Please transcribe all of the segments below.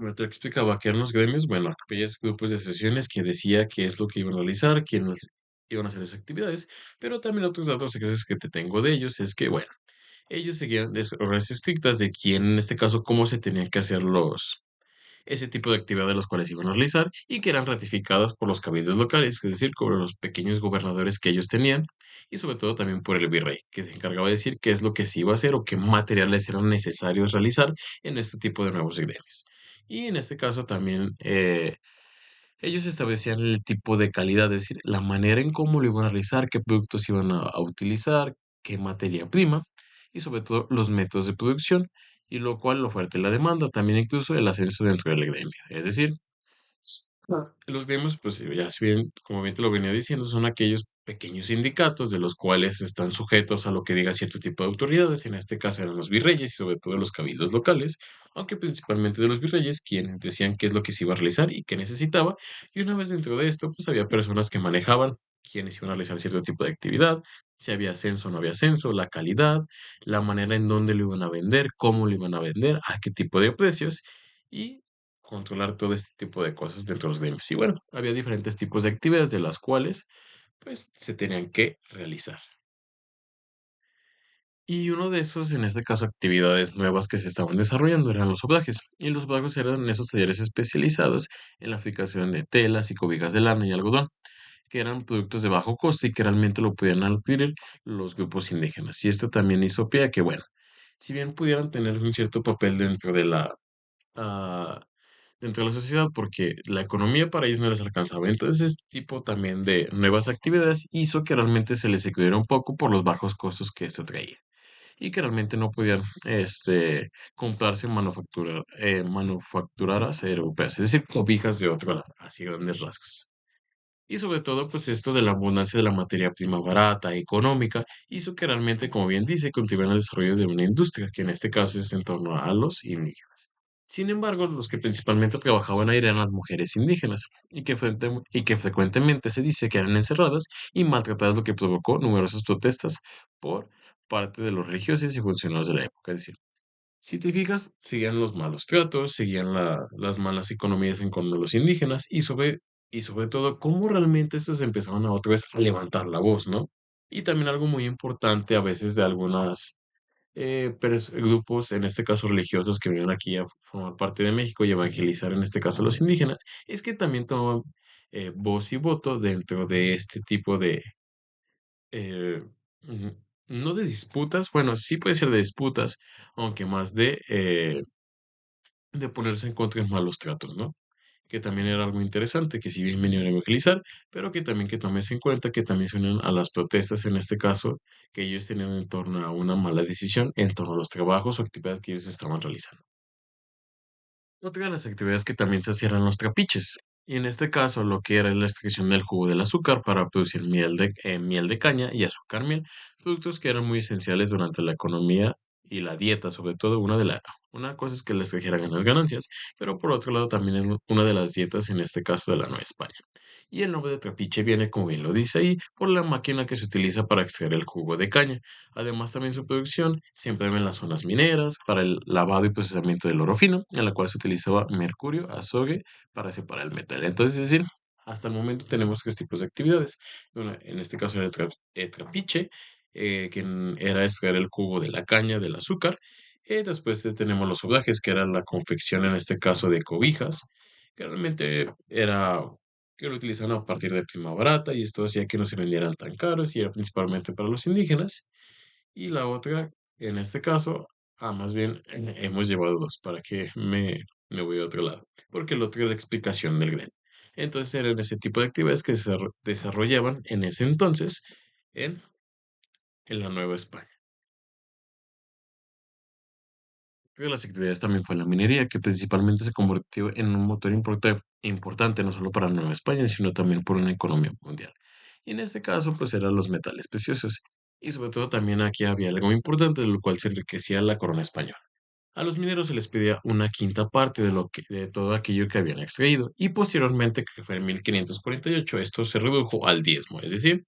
Como te explicaba que eran los gremios, bueno, aquellos grupos de sesiones que decía qué es lo que iban a realizar, quiénes iban a hacer esas actividades, pero también otros datos extras que te tengo de ellos es que, bueno, ellos seguían órdenes estrictas de quién, en este caso, cómo se tenían que hacer ese tipo de actividades los cuales iban a realizar y que eran ratificadas por los cabildos locales, es decir, por los pequeños gobernadores que ellos tenían y sobre todo también por el virrey, que se encargaba de decir qué es lo que se iba a hacer o qué materiales eran necesarios realizar en este tipo de nuevos gremios. Y en este caso también ellos establecían el tipo de calidad, es decir, la manera en cómo lo iban a realizar, qué productos iban a utilizar, qué materia prima y sobre todo los métodos de producción, y lo cual la oferta y la demanda, también incluso el ascenso dentro del gremio. Es decir, los gremios, pues ya si bien, como bien te lo venía diciendo, son aquellos pequeños sindicatos de los cuales están sujetos a lo que diga cierto tipo de autoridades, en este caso eran los virreyes y sobre todo los cabildos locales, aunque principalmente de los virreyes, quienes decían qué es lo que se iba a realizar y qué necesitaba, y una vez dentro de esto, pues había personas que manejaban quienes iban a realizar cierto tipo de actividad, si había ascenso o no había ascenso, la calidad, la manera en dónde lo iban a vender, cómo lo iban a vender, a qué tipo de precios, y controlar todo este tipo de cosas dentro de los gremios. Y bueno, había diferentes tipos de actividades de las cuales pues se tenían que realizar. Y uno de esos, en este caso, actividades nuevas que se estaban desarrollando eran los oblajes. Y los oblajes eran esos talleres especializados en la fabricación de telas y cobijas de lana y algodón, que eran productos de bajo costo y que realmente lo podían adquirir los grupos indígenas. Y esto también hizo pie a que, bueno, si bien pudieran tener un cierto papel ah, dentro de la sociedad porque la economía para ellos no les alcanzaba. Entonces, este tipo también de nuevas actividades hizo que realmente se les excluyera un poco por los bajos costos que esto traía y que realmente no podían comprarse manufacturaras europeas, es decir, cobijas de otro lado, así grandes rasgos. Y sobre todo, pues esto de la abundancia de la materia prima barata, económica, hizo que realmente, como bien dice, contribuyera al desarrollo de una industria, que en este caso es en torno a los indígenas. Sin embargo, los que principalmente trabajaban ahí eran las mujeres indígenas, y que frecuentemente se dice que eran encerradas y maltratadas, lo que provocó numerosas protestas por parte de los religiosos y funcionarios de la época. Es decir, si te fijas, seguían los malos tratos, seguían las malas economías en cuanto a los indígenas y sobre todo cómo realmente estos empezaban a otra vez a levantar la voz, ¿no? Y también algo muy importante a veces de algunos grupos, en este caso religiosos, que vinieron aquí a formar parte de México y evangelizar, en este caso a los indígenas, es que también tomaban voz y voto dentro de este tipo eh, mm, no de disputas, bueno, sí puede ser de disputas, aunque más de ponerse en contra de malos tratos, ¿no? Que también era algo interesante, que si bien vinieron a evangelizar, pero que también que tomes en cuenta que también se unen a las protestas, en este caso, que ellos tenían en torno a una mala decisión, en torno a los trabajos o actividades que ellos estaban realizando. Otra de las actividades que también se hacían eran los trapiches, y en este caso lo que era la extracción del jugo del azúcar para producir miel de caña y azúcar miel, productos que eran muy esenciales durante la economía y la dieta, sobre todo una cosa es que les trajeran las ganancias, pero por otro lado también era una de las dietas, en este caso de la Nueva España. Y el nombre de trapiche viene, como bien lo dice ahí, por la máquina que se utiliza para extraer el jugo de caña. Además, también su producción siempre en las zonas mineras, para el lavado y procesamiento del oro fino, en la cual se utilizaba mercurio, azogue, para separar el metal. Entonces, es decir, hasta el momento tenemos tres tipos de actividades. En este caso era el trapiche, era extraer el jugo de la caña, del azúcar. Después tenemos los soblajes, que era la confección, en este caso, de cobijas, que realmente era que lo utilizaban a partir de prima barata y esto hacía que no se vendieran tan caros y era principalmente para los indígenas. Y la otra, en este caso, más bien hemos llevado dos, para que me voy a otro lado, porque el otro es la explicación del gremio. Entonces eran ese tipo de actividades que se desarrollaban en ese entonces en, en la Nueva España. Otra de las actividades también fue la minería, que principalmente se convirtió en un motor importante no solo para Nueva España, sino también por una economía mundial. Y en este caso, pues eran los metales preciosos. Y sobre todo también aquí había algo muy importante, de lo cual se enriquecía la corona española. A los mineros se les pedía una quinta parte de todo aquello que habían extraído, y posteriormente, que fue en 1548, esto se redujo al diezmo, es decir,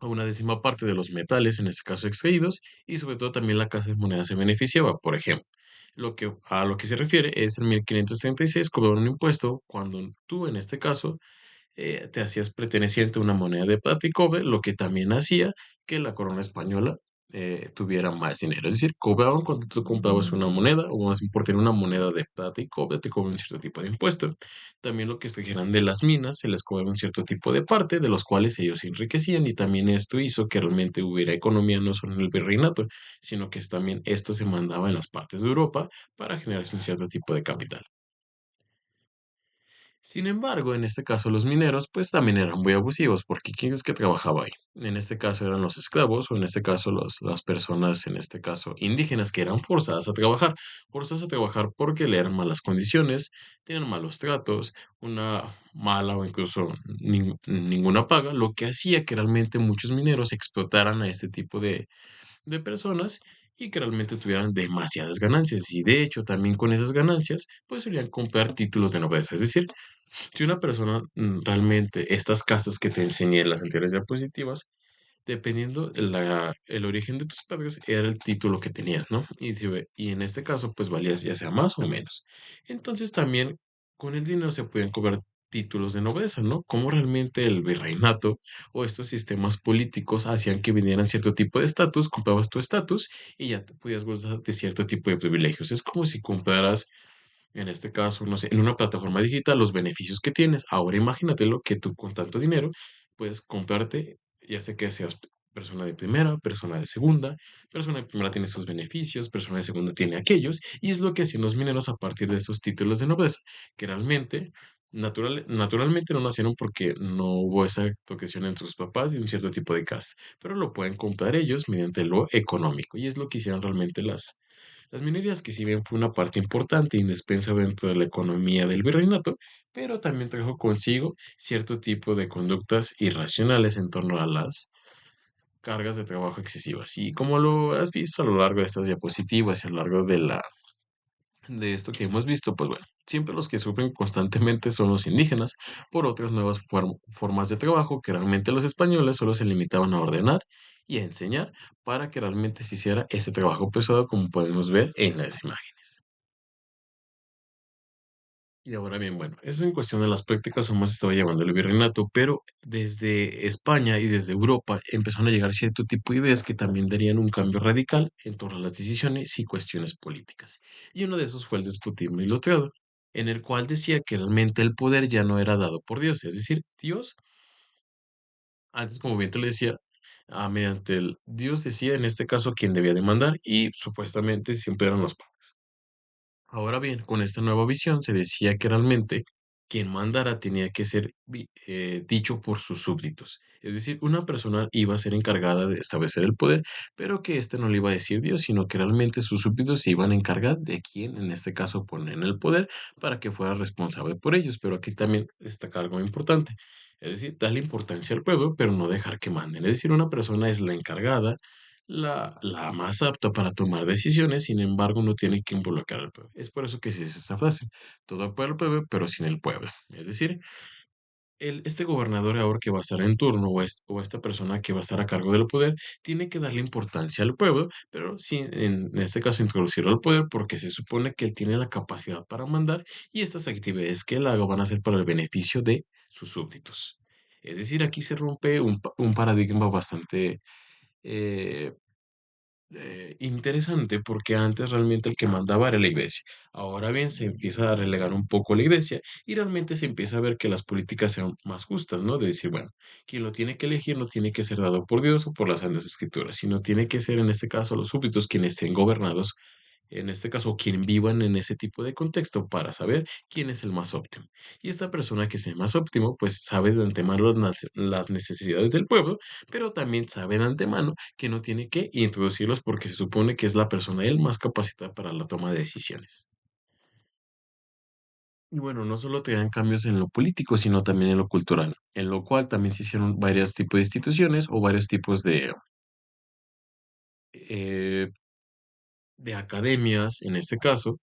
a una décima parte de los metales, en este caso extraídos, y sobre todo también la casa de moneda se beneficiaba. Por ejemplo, a lo que se refiere es en 1536 cobrar un impuesto cuando tú, en este caso, te hacías perteneciente a una moneda de plata y cobre, lo que también hacía que la corona española tuviera más dinero. Es decir, cobraban cuando tú comprabas una moneda, o más bien por tener una moneda de plata y cobre, te cobran un cierto tipo de impuesto. También lo que extrajeran de las minas, se les cobraba un cierto tipo de parte, de los cuales ellos se enriquecían, y también esto hizo que realmente hubiera economía no solo en el virreinato, sino que también esto se mandaba en las partes de Europa para generarse un cierto tipo de capital. Sin embargo, en este caso los mineros pues también eran muy abusivos porque ¿quién es que trabajaba ahí? En este caso eran los esclavos o en este caso las personas, en este caso indígenas que eran forzadas a trabajar porque le eran malas condiciones, tenían malos tratos, una mala o incluso ninguna paga, lo que hacía que realmente muchos mineros explotaran a este tipo de personas y que realmente tuvieran demasiadas ganancias. Y de hecho, también con esas ganancias, pues solían comprar títulos de nobleza. Es decir, si una persona realmente, estas castas que te enseñé en las anteriores diapositivas, dependiendo el origen de tus padres, era el título que tenías, ¿no? Y en este caso, pues valías ya sea más o menos. Entonces también con el dinero se pueden cobrar títulos de nobleza, ¿no? Como realmente el virreinato o estos sistemas políticos hacían que vinieran cierto tipo de estatus, comprabas tu estatus y ya te podías gozar de cierto tipo de privilegios. Es como si compraras en este caso, no sé, en una plataforma digital, los beneficios que tienes. Ahora imagínatelo que tú con tanto dinero puedes comprarte, ya sea que seas persona de primera, persona de segunda, persona de primera tiene estos beneficios, persona de segunda tiene aquellos, y es lo que hacían los mineros a partir de estos títulos de nobleza, que realmente, naturalmente no nacieron porque no hubo esa educación entre sus papás y un cierto tipo de casa, pero lo pueden comprar ellos mediante lo económico, y es lo que hicieron realmente las minerías, que si bien fue una parte importante e indispensable dentro de la economía del virreinato, pero también trajo consigo cierto tipo de conductas irracionales en torno a las cargas de trabajo excesivas. Y como lo has visto a lo largo de estas diapositivas y a lo largo de esto que hemos visto, pues bueno, siempre los que sufren constantemente son los indígenas por otras nuevas formas de trabajo que realmente los españoles solo se limitaban a ordenar y a enseñar para que realmente se hiciera ese trabajo pesado como podemos ver en las imágenes. Y ahora bien, bueno, eso en cuestión de las prácticas, cómo se estaba llevando el virreinato, pero desde España y desde Europa empezaron a llegar cierto tipo de ideas que también darían un cambio radical en torno a las decisiones y cuestiones políticas. Y uno de esos fue el despotismo ilustrado, en el cual decía que realmente el poder ya no era dado por Dios, es decir, Dios, antes como bien te lo decía, mediante el Dios decía en este caso quién debía demandar y supuestamente siempre eran los padres. Ahora bien, con esta nueva visión se decía que realmente quien mandara tenía que ser dicho por sus súbditos. Es decir, una persona iba a ser encargada de establecer el poder, pero que éste no le iba a decir Dios, sino que realmente sus súbditos se iban a encargar de quién, en este caso, poner en el poder para que fuera responsable por ellos. Pero aquí también destaca algo importante. Es decir, darle importancia al pueblo, pero no dejar que manden. Es decir, una persona es la encargada, la más apta para tomar decisiones, sin embargo, no tiene que involucrar al pueblo. Es por eso que se dice esta frase, todo por el pueblo, pero sin el pueblo. Es decir, este gobernador ahora que va a estar en turno o esta persona que va a estar a cargo del poder tiene que darle importancia al pueblo, pero sí, en este caso introducirlo al poder porque se supone que él tiene la capacidad para mandar y estas actividades que él haga van a ser para el beneficio de sus súbditos. Es decir, aquí se rompe un paradigma bastante eh, interesante porque antes realmente el que mandaba era la iglesia. Ahora bien, se empieza a relegar un poco la iglesia y realmente se empieza a ver que las políticas sean más justas, ¿no? De decir, bueno, quien lo tiene que elegir no tiene que ser dado por Dios o por las Santas Escrituras, sino tiene que ser en este caso los súbditos quienes estén gobernados en este caso, quien vivan en ese tipo de contexto para saber quién es el más óptimo. Y esta persona que sea el más óptimo, pues sabe de antemano las necesidades del pueblo, pero también sabe de antemano que no tiene que introducirlos porque se supone que es la persona él más capacitada para la toma de decisiones. Y bueno, no solo traían cambios en lo político, sino también en lo cultural, en lo cual también se hicieron varios tipos de instituciones o varios tipos eh, de academias, en este caso,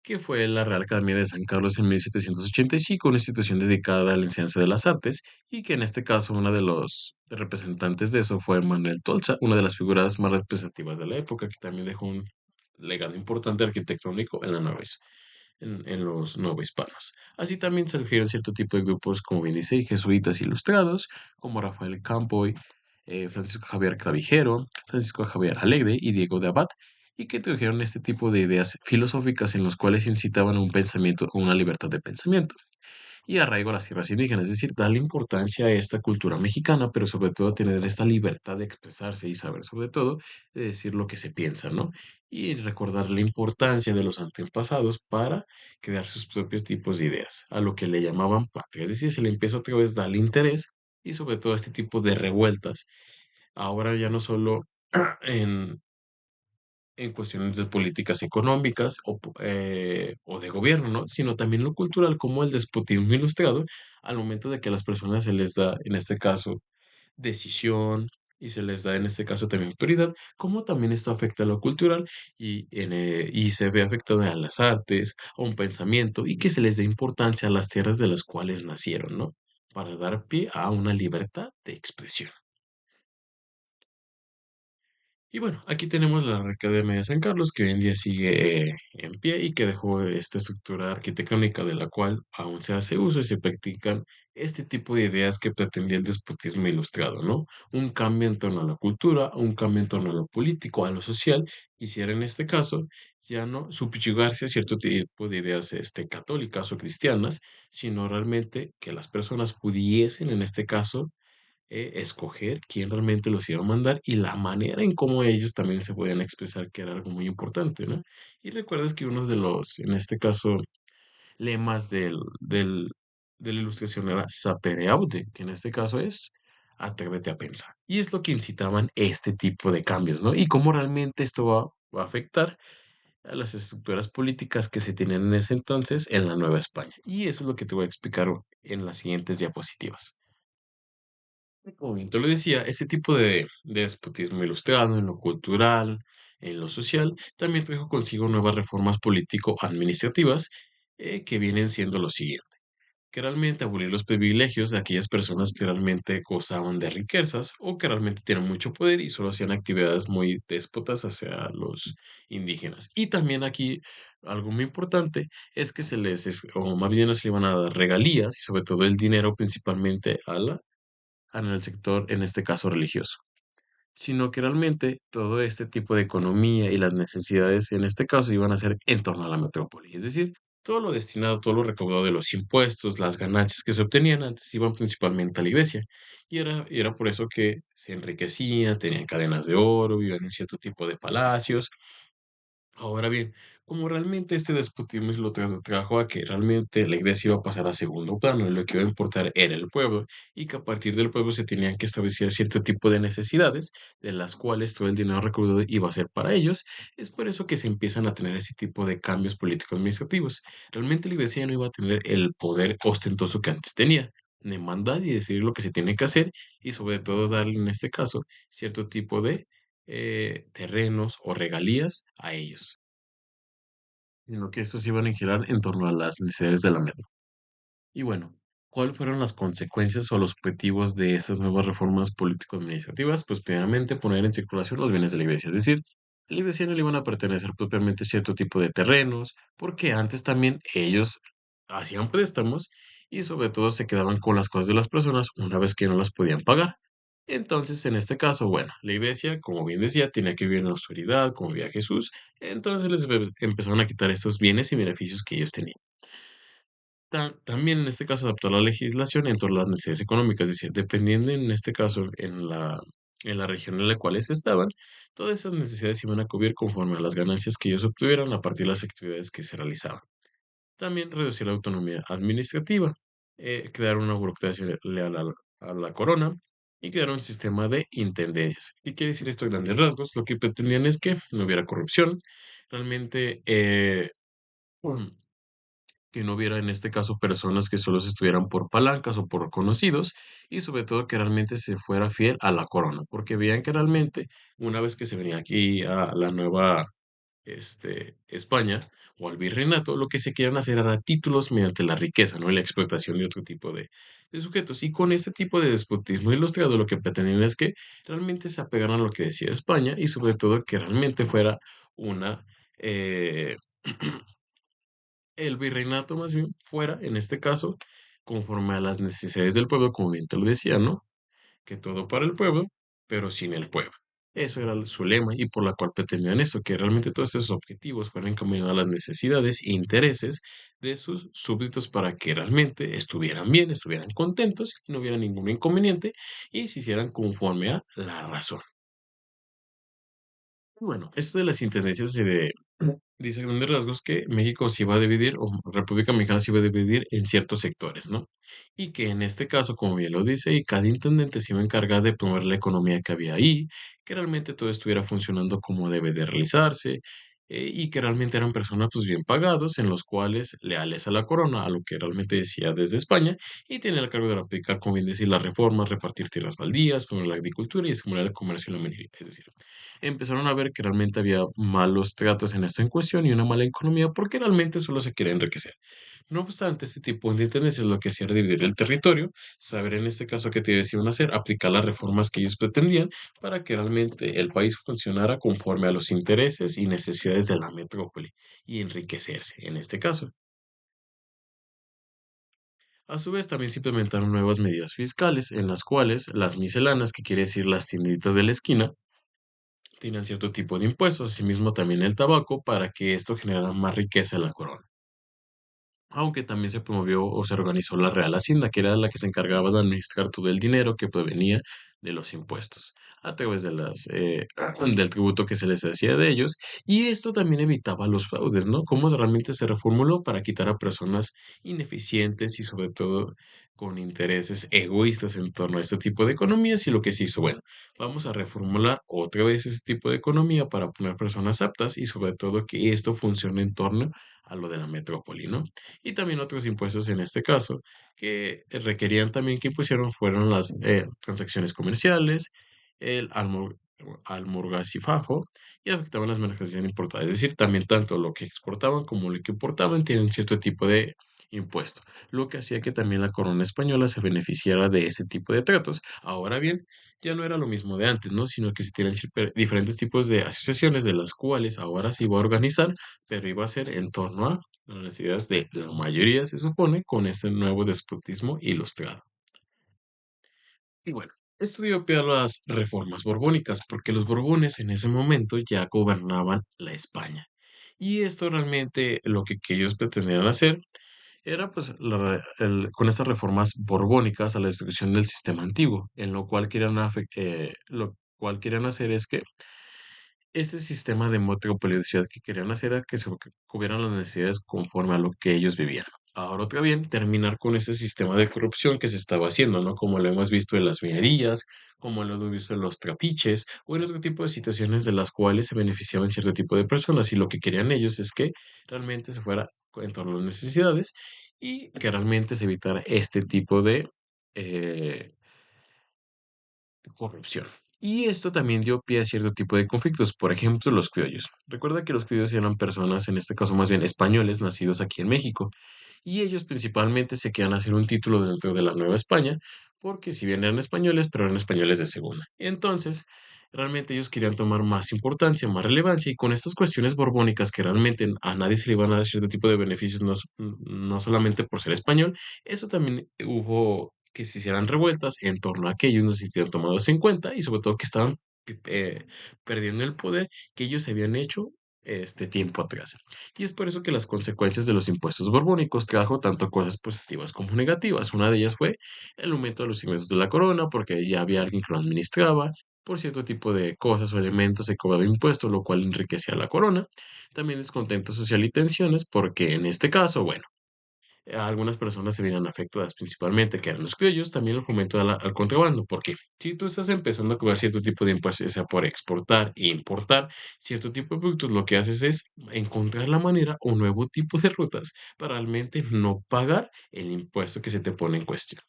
que fue la Real Academia de San Carlos en 1785, una institución dedicada a la enseñanza de las artes, y que en este caso uno de los representantes de eso fue Manuel Tolsa, una de las figuras más representativas de la época, que también dejó un legado importante arquitectónico en la en los novohispanos. Así también surgieron cierto tipo de grupos, como bien dice, jesuitas ilustrados, como Rafael Campoy, Francisco Javier Clavijero, Francisco Javier Alegre y Diego de Abad, y que trajeron este tipo de ideas filosóficas en los cuales incitaban a un pensamiento, a una libertad de pensamiento y arraigo a las tierras indígenas, es decir, darle importancia a esta cultura mexicana, pero sobre todo tener esta libertad de expresarse y saber sobre todo de decir lo que se piensa, ¿no? Y recordar la importancia de los antepasados para crear sus propios tipos de ideas, a lo que le llamaban patria, es decir, se le empezó otra vez a darle interés y sobre todo este tipo de revueltas, ahora ya no solo en cuestiones de políticas económicas o de gobierno, ¿no? Sino también lo cultural, como el despotismo ilustrado, al momento de que a las personas se les da, en este caso, decisión y se les da, en este caso, también prioridad, como también esto afecta a lo cultural y se ve afectado a las artes, a un pensamiento y que se les dé importancia a las tierras de las cuales nacieron, ¿no? Para dar pie a una libertad de expresión. Y bueno, aquí tenemos la Academia de San Carlos, que hoy en día sigue en pie y que dejó esta estructura arquitectónica de la cual aún se hace uso y se practican este tipo de ideas que pretendía el despotismo ilustrado, ¿no? Un cambio en torno a la cultura, un cambio en torno a lo político, a lo social, quisiera en este caso ya no subjugarse a cierto tipo de ideas católicas o cristianas, sino realmente que las personas pudiesen, en este caso, escoger quién realmente los iba a mandar y la manera en cómo ellos también se podían expresar, que era algo muy importante, ¿no? Y recuerdas que uno de los, en este caso, lemas de la ilustración era sapere aude, que en este caso es atrévete a pensar. Y es lo que incitaban este tipo de cambios, ¿no? Y cómo realmente esto va a afectar a las estructuras políticas que se tenían en ese entonces en la Nueva España. Y eso es lo que te voy a explicar en las siguientes diapositivas. Como bien te lo decía, ese tipo de despotismo ilustrado en lo cultural, en lo social, también trajo consigo nuevas reformas político-administrativas que vienen siendo lo siguiente, que realmente abolir los privilegios de aquellas personas que realmente gozaban de riquezas o que realmente tienen mucho poder y solo hacían actividades muy déspotas hacia los indígenas. Y también aquí algo muy importante es que o más bien no se le iban a dar regalías y sobre todo el dinero principalmente a en el sector, en este caso religioso, sino que realmente todo este tipo de economía y las necesidades en este caso iban a ser en torno a la metrópoli, es decir, todo lo destinado, todo lo recaudado de los impuestos, las ganancias que se obtenían antes iban principalmente a la iglesia, y era por eso que se enriquecían, tenían cadenas de oro, vivían en cierto tipo de palacios. Ahora bien, como realmente este despotismo lo trajo a que realmente la iglesia iba a pasar a segundo plano, y lo que iba a importar era el pueblo, y que a partir del pueblo se tenían que establecer cierto tipo de necesidades, de las cuales todo el dinero recaudado iba a ser para ellos, es por eso que se empiezan a tener ese tipo de cambios políticos administrativos. Realmente la iglesia ya no iba a tener el poder ostentoso que antes tenía, de mandar y decidir lo que se tiene que hacer, y sobre todo darle en este caso cierto tipo de terrenos o regalías a ellos, en lo que estos iban a girar en torno a las necesidades de la metro. Y bueno, ¿cuáles fueron las consecuencias o los objetivos de estas nuevas reformas político-administrativas? Pues primeramente poner en circulación los bienes de la iglesia, es decir, a la iglesia no le iban a pertenecer propiamente cierto tipo de terrenos, porque antes también ellos hacían préstamos y sobre todo se quedaban con las cosas de las personas una vez que no las podían pagar. Entonces, en este caso, bueno, la iglesia, como bien decía, tenía que vivir en la austeridad, como vivía Jesús, entonces empezaron a quitar estos bienes y beneficios que ellos tenían. También en este caso adaptar la legislación en torno a las necesidades económicas, es decir, dependiendo en este caso en la región en la cual estaban, todas esas necesidades se iban a cubrir conforme a las ganancias que ellos obtuvieran a partir de las actividades que se realizaban. También reducir la autonomía administrativa, crear una burocracia leal a la corona y crear un sistema de intendencias. ¿Qué quiere decir esto a grandes rasgos? Lo que pretendían es que no hubiera corrupción, realmente que no hubiera en este caso personas que solo se estuvieran por palancas o por conocidos y sobre todo que realmente se fuera fiel a la corona, porque veían que realmente una vez que se venía aquí a la nueva España o al virreinato, lo que se querían hacer era títulos mediante la riqueza, ¿no? Y la explotación de otro tipo de sujetos. Y con este tipo de despotismo ilustrado, lo que pretendían es que realmente se apegaran a lo que decía España y sobre todo que realmente fuera una, eh, el virreinato más bien fuera, en este caso, conforme a las necesidades del pueblo, como bien te lo decía, ¿no? Que todo para el pueblo, pero sin el pueblo. Eso era su lema y por la cual pretendían eso, que realmente todos esos objetivos fueran encaminados a las necesidades e intereses de sus súbditos para que realmente estuvieran bien, estuvieran contentos, no hubiera ningún inconveniente y se hicieran conforme a la razón. Bueno, esto de las intendencias y de dice a grandes rasgos que México se iba a dividir, o República Mexicana se iba a dividir en ciertos sectores, ¿no? Y que en este caso, como bien lo dice, y cada intendente se iba a encargar de promover la economía que había ahí, que realmente todo estuviera funcionando como debe de realizarse, y que realmente eran personas pues bien pagados, en los cuales leales a la corona, a lo que realmente decía desde España, y tenía el cargo de aplicar, como bien decía, las reformas, repartir tierras baldías, promover la agricultura y estimular el comercio y la minería. Es decir, empezaron a ver que realmente había malos tratos en esto en cuestión y una mala economía porque realmente solo se quería enriquecer. No obstante, este tipo de tendencias lo que hacía era dividir el territorio, saber en este caso qué te iban a hacer, aplicar las reformas que ellos pretendían para que realmente el país funcionara conforme a los intereses y necesidades de la metrópoli y enriquecerse en este caso. A su vez, también se implementaron nuevas medidas fiscales en las cuales las miselanas, que quiere decir las tienditas de la esquina, tenían cierto tipo de impuestos, asimismo también el tabaco, para que esto generara más riqueza en la corona. Aunque también se promovió o se organizó la Real Hacienda, que era la que se encargaba de administrar todo el dinero que provenía de los impuestos, a través de del tributo que se les hacía de ellos, y esto también evitaba los fraudes, ¿no? Cómo realmente se reformuló para quitar a personas ineficientes y sobre todo con intereses egoístas en torno a este tipo de economías, y lo que se hizo, bueno, vamos a reformular otra vez ese tipo de economía para poner personas aptas y sobre todo que esto funcione en torno a lo de la metrópoli, ¿no? Y también otros impuestos en este caso, que requerían también que impusieron fueron las transacciones comerciales, el almorgacifajo y afectaban las mercancías importadas. Es decir, también tanto lo que exportaban como lo que importaban tienen cierto tipo de impuesto, lo que hacía que también la corona española se beneficiara de ese tipo de tratos. Ahora bien, ya no era lo mismo de antes, ¿no? Sino que se tienen diferentes tipos de asociaciones de las cuales ahora se iba a organizar, pero iba a ser en torno a las ideas de la mayoría, se supone, con este nuevo despotismo ilustrado. Y bueno, esto dio pie a las reformas borbónicas, porque los borbones en ese momento ya gobernaban la España. Y esto realmente lo que ellos pretendían hacer era pues con estas reformas borbónicas a la destrucción del sistema antiguo, en lo cual lo cual querían hacer es que ese sistema de metropolización que querían hacer era que se cubrieran las necesidades conforme a lo que ellos vivían. Ahora otra bien, terminar con ese sistema de corrupción que se estaba haciendo, ¿no? Como lo hemos visto en las minerías, como lo hemos visto en los trapiches o en otro tipo de situaciones de las cuales se beneficiaban cierto tipo de personas y lo que querían ellos es que realmente se fuera en torno a las necesidades y que realmente se evitara este tipo de eh, corrupción. Y esto también dio pie a cierto tipo de conflictos, por ejemplo, los criollos. Recuerda que los criollos eran personas, en este caso más bien españoles, nacidos aquí en México, y ellos principalmente se quedan a hacer un título dentro de la Nueva España, porque si bien eran españoles, pero eran españoles de segunda. Entonces, realmente ellos querían tomar más importancia, más relevancia, y con estas cuestiones borbónicas que realmente a nadie se le iban a dar cierto tipo de beneficios, no, no solamente por ser español, eso también hubo que se hicieran revueltas en torno a que ellos no se hicieran tomados en cuenta y sobre todo que estaban perdiendo el poder que ellos habían hecho este tiempo atrás. Y es por eso que las consecuencias de los impuestos borbónicos trajo tanto cosas positivas como negativas. Una de ellas fue el aumento de los ingresos de la corona, porque ya había alguien que lo administraba. Por cierto tipo de cosas o elementos se cobraba impuesto, lo cual enriquecía a la corona. También descontento social y tensiones, porque en este caso, bueno, algunas personas se vieron afectadas principalmente, que eran los criollos, también el fomento al contrabando, porque si tú estás empezando a cobrar cierto tipo de impuestos, ya sea por exportar e importar cierto tipo de productos, lo que haces es encontrar la manera o nuevo tipo de rutas para realmente no pagar el impuesto que se te pone en cuestión.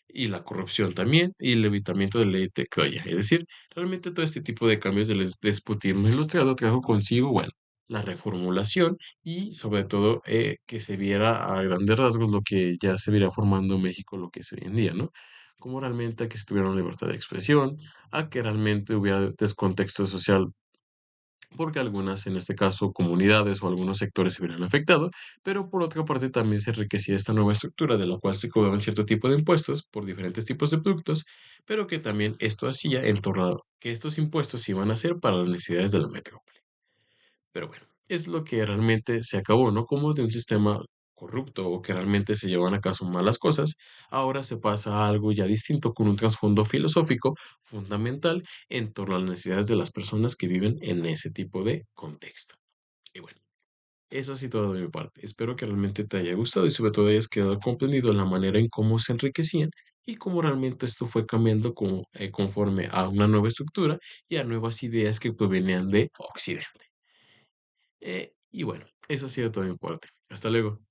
Y la corrupción también, y el evitamiento de ley de Troya. Es decir, realmente todo este tipo de cambios del despotismo ilustrado trajo consigo, bueno, la reformulación y sobre todo que se viera a grandes rasgos lo que ya se viera formando México, lo que es hoy en día, ¿no? Como realmente a que se tuviera una libertad de expresión, a que realmente hubiera descontexto social porque algunas, en este caso, comunidades o algunos sectores se vieran afectados, pero por otra parte también se enriquecía esta nueva estructura de la cual se cobraban cierto tipo de impuestos por diferentes tipos de productos, pero que también esto hacía en torno a que estos impuestos iban a ser para las necesidades de la metrópoli. Pero bueno, es lo que realmente se acabó, ¿no? Como de un sistema corrupto o que realmente se llevan a cabo malas cosas, ahora se pasa a algo ya distinto con un trasfondo filosófico fundamental en torno a las necesidades de las personas que viven en ese tipo de contexto. Y bueno, eso ha sido todo de mi parte. Espero que realmente te haya gustado y sobre todo hayas quedado comprendido la manera en cómo se enriquecían y cómo realmente esto fue cambiando conforme a una nueva estructura y a nuevas ideas que provenían de Occidente. Y bueno, eso ha sido todo de mi parte. Hasta luego.